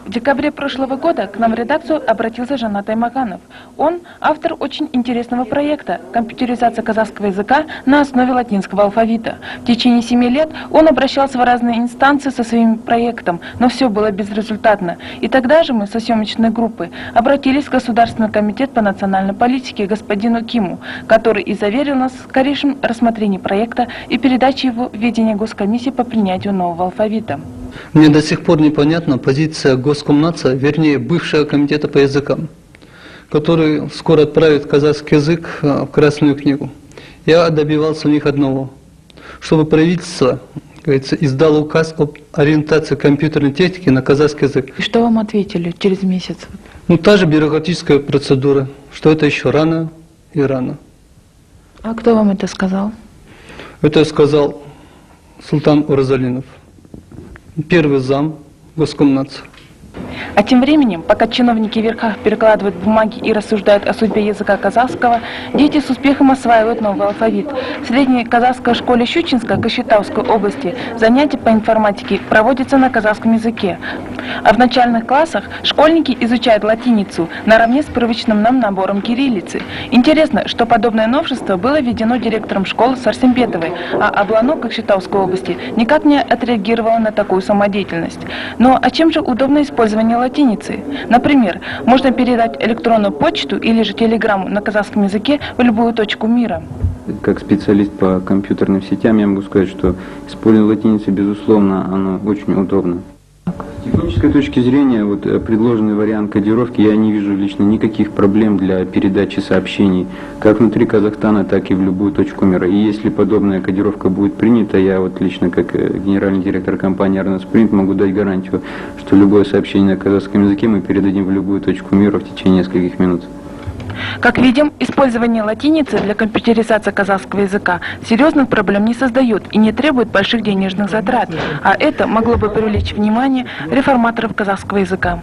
В декабре прошлого года к нам в редакцию обратился Жанат Аймаганов. Он автор очень интересного проекта «Компьютеризация казахского языка на основе латинского алфавита». В течение 7 лет он обращался в разные инстанции со своим проектом, но все было безрезультатно. И тогда же мы со съемочной группы обратились в Государственный комитет по национальной политике господину Киму, который и заверил нас в скорейшем рассмотрении проекта и передаче его в ведение Госкомиссии по принятию нового алфавита. Мне до сих пор непонятна позиция Госкомнадзора, вернее, бывшего комитета по языкам, который скоро отправит казахский язык в Красную книгу. Я добивался у них одного, чтобы правительство, говорится, издало указ об ориентации компьютерной техники на казахский язык. И что вам ответили через месяц? Ну, та же бюрократическая процедура, что это еще рано и рано. А кто вам это сказал? Это сказал Султан Уразалинов, первый зам Госкомнадзора. А тем временем, пока чиновники в верхах перекладывают бумаги и рассуждают о судьбе языка казахского, дети с успехом осваивают новый алфавит. В средней казахской школе Щучинска Кочетавской области занятия по информатике проводятся на казахском языке. А в начальных классах школьники изучают латиницу наравне с привычным нам набором кириллицы. Интересно, что подобное новшество было введено директором школы Сарсембетовой, а Аблано Кокшетавской области никак не отреагировало на такую самодеятельность. Но а чем же удобно использование латиницы? Например, можно передать электронную почту или же телеграмму на казахском языке в любую точку мира. Как специалист по компьютерным сетям я могу сказать, что использование латиницы, безусловно, оно очень удобно. С технической точки зрения, вот предложенный вариант кодировки, я не вижу лично никаких проблем для передачи сообщений, как внутри Казахстана, так и в любую точку мира. И если подобная кодировка будет принята, я вот лично, как генеральный директор компании Арнаспринт, могу дать гарантию, что любое сообщение на казахском языке мы передадим в любую точку мира в течение нескольких минут. Как видим, использование латиницы для компьютеризации казахского языка серьезных проблем не создает и не требует больших денежных затрат, а это могло бы привлечь внимание реформаторов казахского языка.